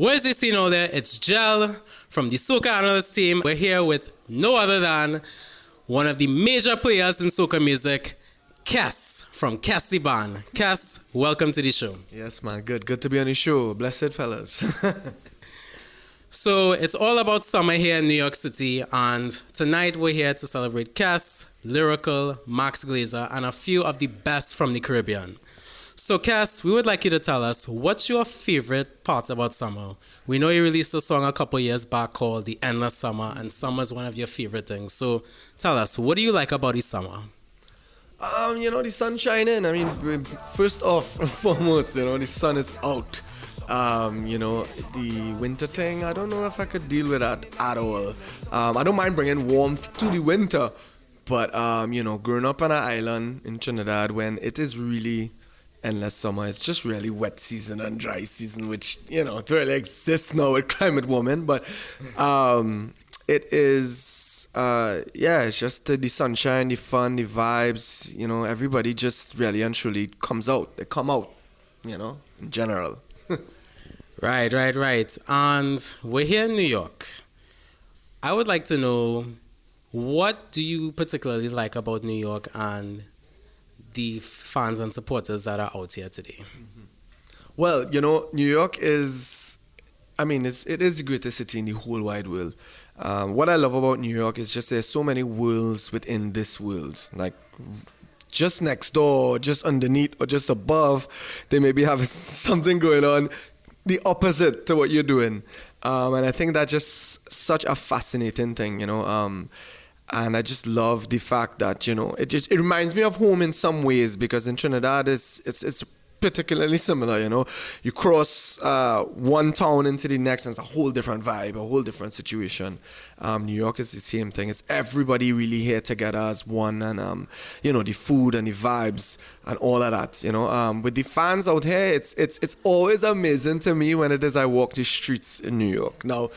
Where's this scene over there? It's Gel from the Soca Analysts team. We're here with no other than one of the major players in soca music, Kes from Kes the Band. Kes, welcome to the show. Yes, man. Good to be on the show. Blessed fellas. So it's all about summer here in New York City, and tonight we're here to celebrate Kes, Lyrical, Max Glazer, and a few of the best from the Caribbean. So Kes, we would like you to tell us, what's your favorite parts about summer? We know you released a song a couple years back called The Endless Summer, and summer is one of your favorite things. So tell us, what do you like about the summer? The sun shining. I mean, first off and foremost, the sun is out. The winter thing, I don't know if I could deal with that at all. I don't mind bringing warmth to the winter, but, growing up on an island in Trinidad when it is really endless summer, it's just really wet season and dry season, which, it really exists now with climate warming, but it is, it's just the sunshine, the fun, the vibes, everybody just really and truly comes out. They come out, in general. Right. And we're here in New York. I would like to know, what do you particularly like about New York and the fans and supporters that are out here today? Well, New York is, it is the greatest city in the whole wide world. What I love about New York is just there's so many worlds within this world. Like, just next door, just underneath, or just above, they maybe have something going on the opposite to what you're doing. And I think that's just such a fascinating thing, and I just love the fact that, it reminds me of home in some ways, because in Trinidad it's particularly similar, You cross one town into the next and it's a whole different vibe, a whole different situation. New York is the same thing. It's everybody really here together as one, and, the food and the vibes and all of that, With the fans out here, it's always amazing to me when it is I walk the streets in New York. Now,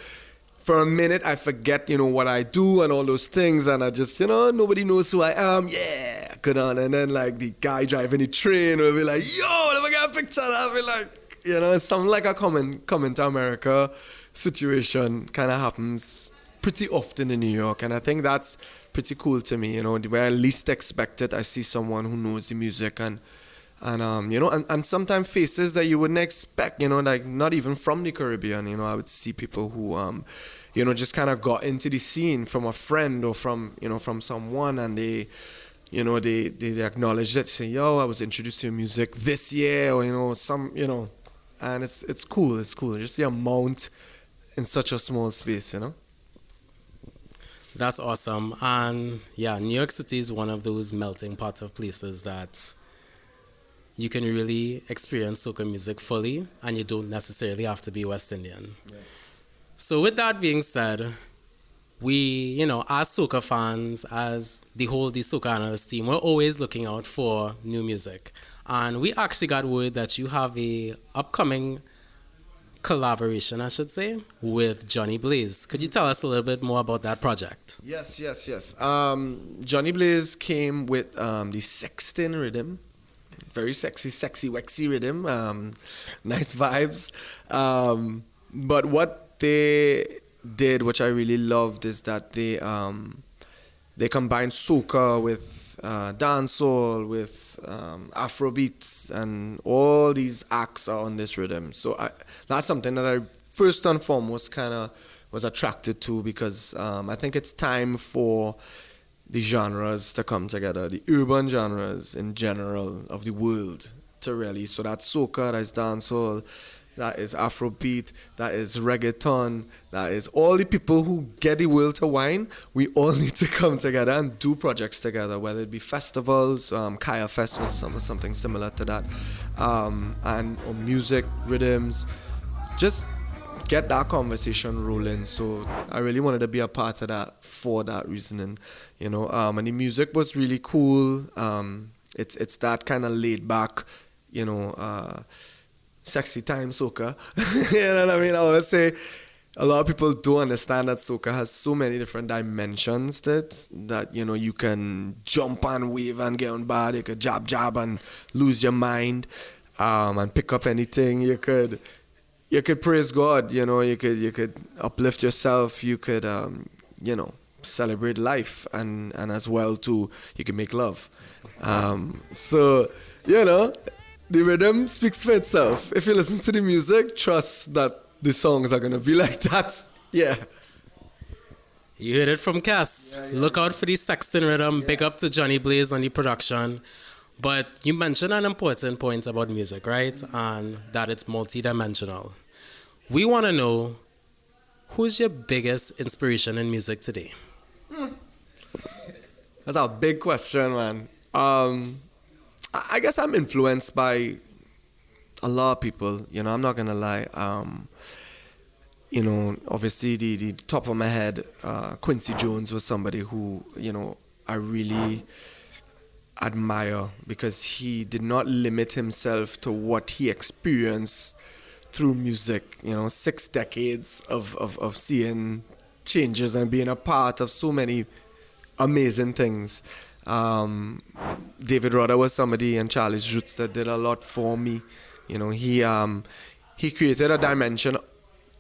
for a minute, I forget, what I do and all those things, and I just, nobody knows who I am. Yeah, good on. And then, like, the guy driving the train will be like, yo, let me get a picture. I'll be like, it's something like a coming to America situation kind of happens pretty often in New York, and I think that's pretty cool to me, where I least expect it, I see someone who knows the music and sometimes faces that you wouldn't expect, like not even from the Caribbean, I would see people who, just kind of got into the scene from a friend or from someone, and they acknowledge it, say, yo, I was introduced to your music this year, or, and it's cool, just the amount in such a small space, That's awesome. And yeah, New York City is one of those melting pot of places that you can really experience soca music fully, and you don't necessarily have to be West Indian. Yes. So with that being said, we, as soca fans, as the Soca Analysts team, we're always looking out for new music. And we actually got word that you have a upcoming collaboration, I should say, with Johnny Blaze. Could you tell us a little bit more about that project? Yes. Johnny Blaze came with the Sexton rhythm. Very sexy, wexy rhythm. Nice vibes. But what they did, which I really loved, is that they combined soca with dancehall, with Afrobeats, and all these acts are on this rhythm. So that's something that I first and foremost kind of was attracted to, because I think it's time for the genres to come together, the urban genres in general of the world to really. So that's soca, that's dancehall, that is Afrobeat, that is reggaeton, that is all the people who get the world to wine. We all need to come together and do projects together, whether it be festivals, Kaya Fest was something similar to that, or music, rhythms, just get that conversation rolling. So I really wanted to be a part of that for that reasoning, and the music was really cool. It's that kind of laid back, sexy time soca. You know what I mean? I always say a lot of people don't understand that soca has so many different dimensions that you can jump and wave and get on bad, you could jab and lose your mind, and pick up anything. You could you could praise God, you could uplift yourself, you could celebrate life, and as well too, you can make love. So the rhythm speaks for itself. If you listen to the music, trust that the songs are gonna be like that. Yeah. You heard it from Kes. Yeah. Look out for the Sexton rhythm. Yeah. Big up to Johnny Blaze on the production. But you mentioned an important point about music, right? And that it's multidimensional. We want to know, who's your biggest inspiration in music today? That's a big question, man. I guess I'm influenced by a lot of people. I'm not gonna lie. Obviously the top of my head, Quincy Jones was somebody who I really admire, because he did not limit himself to what he experienced through music. 6 decades of seeing changes and being a part of so many amazing things. David Rudder was somebody, and Charlie Schutz, that did a lot for me. He created a dimension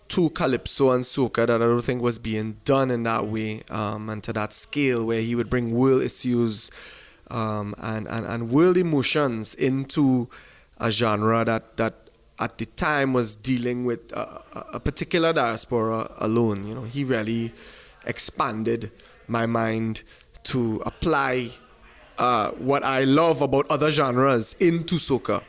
to calypso and soca that I don't think was being done in that way, and to that scale, where he would bring world issues and world emotions into a genre that at the time was dealing with a particular diaspora alone. He really expanded my mind to apply what I love about other genres into soca.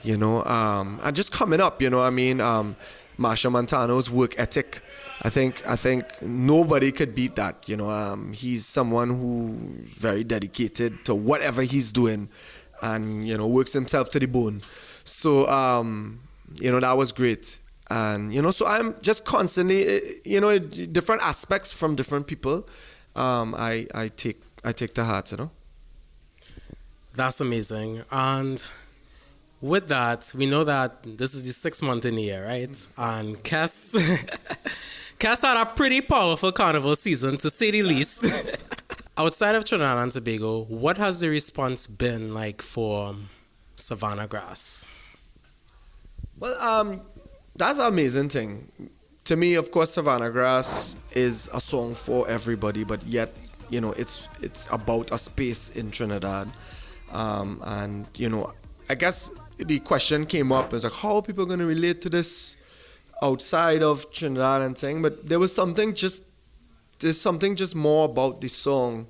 And just coming up, Marsha Montano's work ethic, I think nobody could beat that. He's someone who very dedicated to whatever he's doing, and works himself to the bone. So that was great. And so I'm just constantly different aspects from different people. I take to heart. That's amazing. And with that, we know that this is the 6th month in the year, right? And Kes had a pretty powerful carnival season, to say the least. Outside of Trinidad and Tobago, what has the response been like for Savanna Grass? Well, that's an amazing thing. To me, of course, Savanna Grass is a song for everybody, but yet, it's about a space in Trinidad. And I guess the question came up, is like, how are people going to relate to this outside of Trinidad and thing? But there's something just more about the song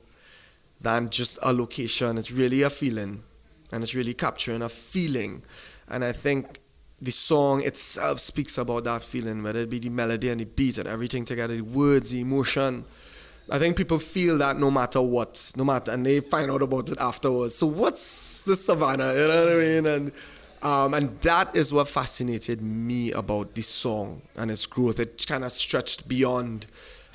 than just a location. It's really a feeling, and it's really capturing a feeling. And I think the song itself speaks about that feeling, whether it be the melody and the beat and everything together, the words, the emotion. I think people feel that no matter what, and they find out about it afterwards. So what's the Savanna? You know what I mean? And that is what fascinated me about this song and its growth. It kind of stretched beyond.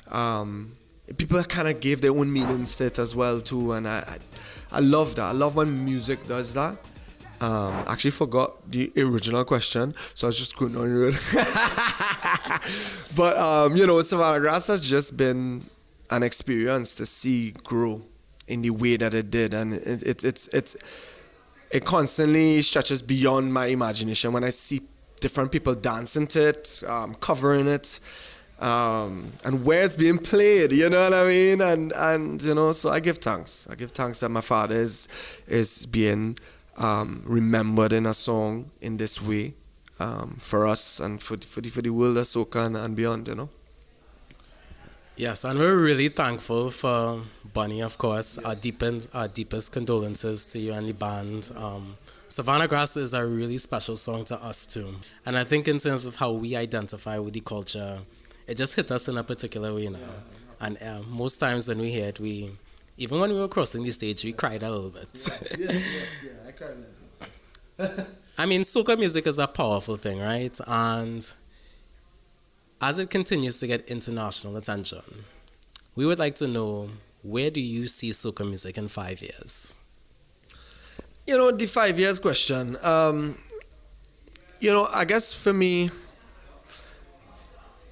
People kind of gave their own meanings to it as well too, and I love that. I love when music does that. Actually forgot the original question, so I was just going on with it. But Savanna Grass has just been an experience to see grow in the way that it did, and it constantly stretches beyond my imagination when I see different people dancing to it, covering it, and where it's being played. You know what I mean? And so I give thanks. I give thanks that my father is being remembered in a song in this way, for us and for the world of soca and beyond. Yes, and we're really thankful for Bunny, of course. Yes. Our deepest condolences to you and the band. Savanna Grass is a really special song to us too. And I think in terms of how we identify with the culture, it just hit us in a particular way now. Yeah. And most times when we hear it, even when we were crossing the stage, we cried a little bit. Yeah, I cried a little. I mean, soca music is a powerful thing, right? And as it continues to get international attention, we would like to know, where do you see soca music in 5 years? The 5 years question. I guess for me,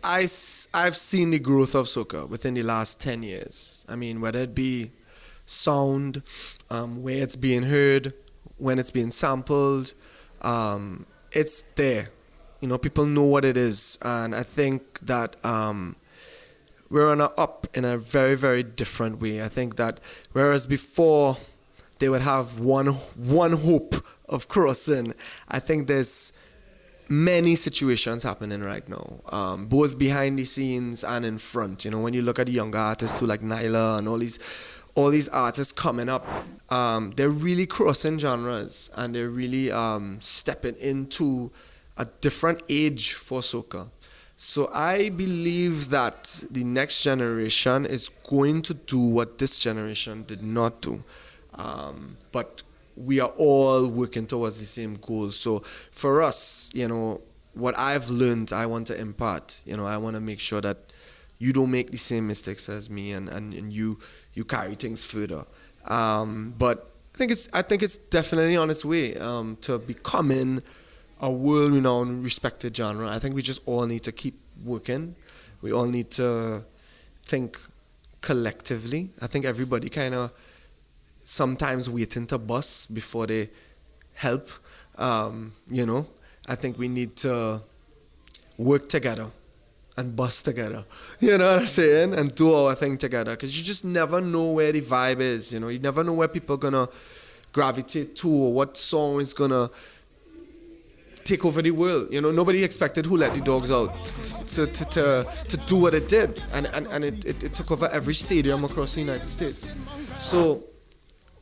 I've seen the growth of soca within the last 10 years. I mean, whether it be sound, where it's being heard, when it's being sampled, it's there. people know what it is, and I think that we're on a up in a very, very different way. I think that whereas before they would have one hope of crossing, I think there's many situations happening right now, both behind the scenes and in front. When you look at the younger artists who like Nyla and all these artists coming up, they're really crossing genres, and they're really stepping into a different age for soca. So I believe that the next generation is going to do what this generation did not do. But we are all working towards the same goal. So for us, what I've learned, I want to impart. I want to make sure that you don't make the same mistakes as me, and you carry things further. But I think it's definitely on its way to becoming a world-renowned, respected genre. I think we just all need to keep working. We all need to think collectively. I think everybody kind of sometimes waiting to bust before they help. I think we need to work together and bust together. You know what I'm saying? And do our thing together. Because you just never know where the vibe is. You never know where people are going to gravitate to, or what song is going to take over the world. Nobody expected Who Let the Dogs Out to do what it did. And it took over every stadium across the United States. So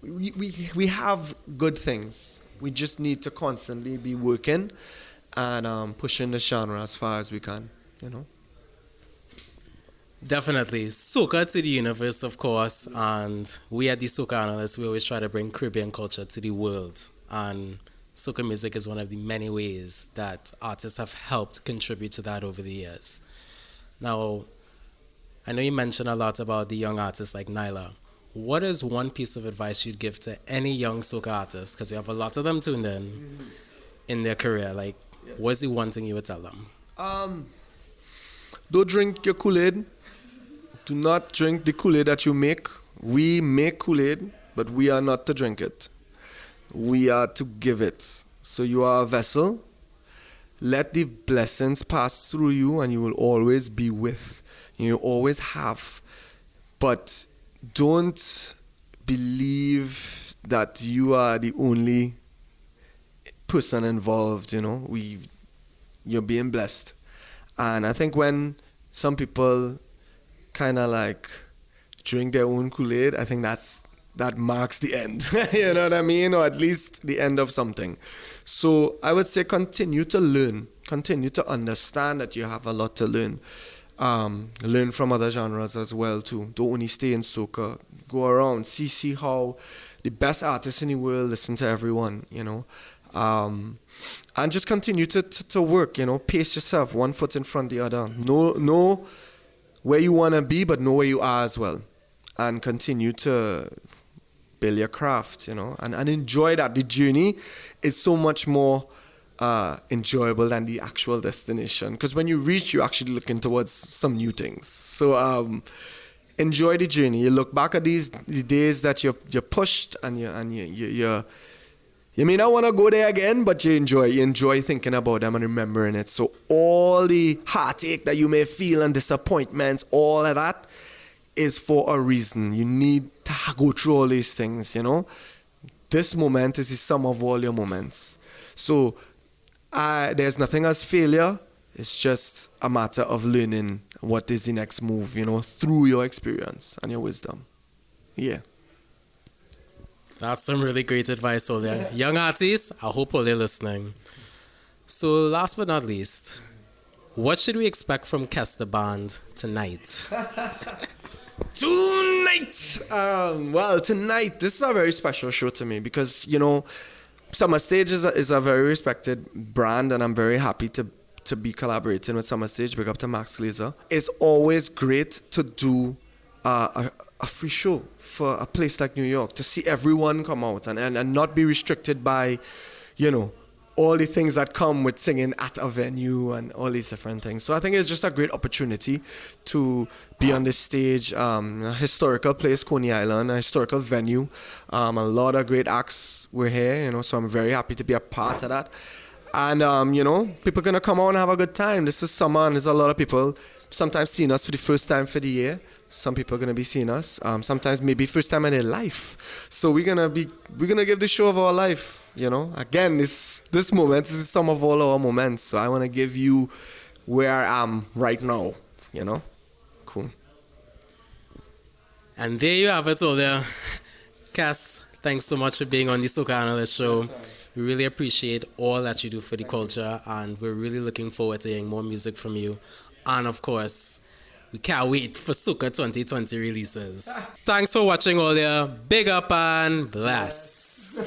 we have good things. We just need to constantly be working and pushing the genre as far as we can, Definitely. Soca to the universe, of course, and we at the Soca Analysts, we always try to bring Caribbean culture to the world. And soca music is one of the many ways that artists have helped contribute to that over the years. Now, I know you mentioned a lot about the young artists like Nyla. What is one piece of advice you'd give to any young soca artist? Because we have a lot of them tuned in their career. Like, yes. What's the one thing you would tell them? Don't drink your Kool-Aid. Do not drink the Kool-Aid that you make. We make Kool-Aid, but we are not to drink it. We are to give it. So you are a vessel. Let the blessings pass through you, and you will always be with. You always have. But don't believe that you are the only person involved. You're being blessed. And I think when some people kind of like drink their own Kool-Aid, I think that marks the end. You know what I mean? Or at least the end of something. So I would say continue to learn. Continue to understand that you have a lot to learn. Learn from other genres as well too. Don't only stay in soca. Go around. See how the best artists in the world listen to everyone, and just continue to work, pace yourself, one foot in front of the other. Know where you want to be, but know where you are as well. And continue to build your craft, and enjoy that. The journey is so much more enjoyable than the actual destination. Because when you reach, you're actually looking towards some new things. So enjoy the journey. You look back at the days that you're pushed, and you may not want to go there again, but you enjoy thinking about them and remembering it. So all the heartache that you may feel and disappointments, all of that is for a reason. You need to go through all these things, This moment is the sum of all your moments. So there's nothing as failure. It's just a matter of learning what is the next move, through your experience and your wisdom. Yeah. That's some really great advice, Olia. Young artists, I hope all they're listening. So last but not least, what should we expect from Kes the Band tonight? Well, tonight, this is a very special show to me because, Summer Stage is a very respected brand, and I'm very happy to be collaborating with Summer Stage. Big up to Max Glazer. It's always great to do a free show for a place like New York, to see everyone come out and not be restricted by, all the things that come with singing at a venue and all these different things. So I think it's just a great opportunity to be on this stage, a historical place, Coney Island, a historical venue. A lot of great acts were here, so I'm very happy to be a part of that. And, people going to come out and have a good time. This is summer, and there's a lot of people sometimes seeing us for the first time for the year. Some people are going to be seeing us. Sometimes maybe first time in their life. So we're going to give the show of our life, Again, this moment, this is some of all our moments. So I want to give you where I am right now, Cool. And there you have it all there. Kes, thanks so much for being on the Soca Analyst show. Yes, we really appreciate all that you do for the culture, and we're really looking forward to hearing more music from you. And of course, we can't wait for Soca 2020 releases. Thanks for watching all there. Big up and bless.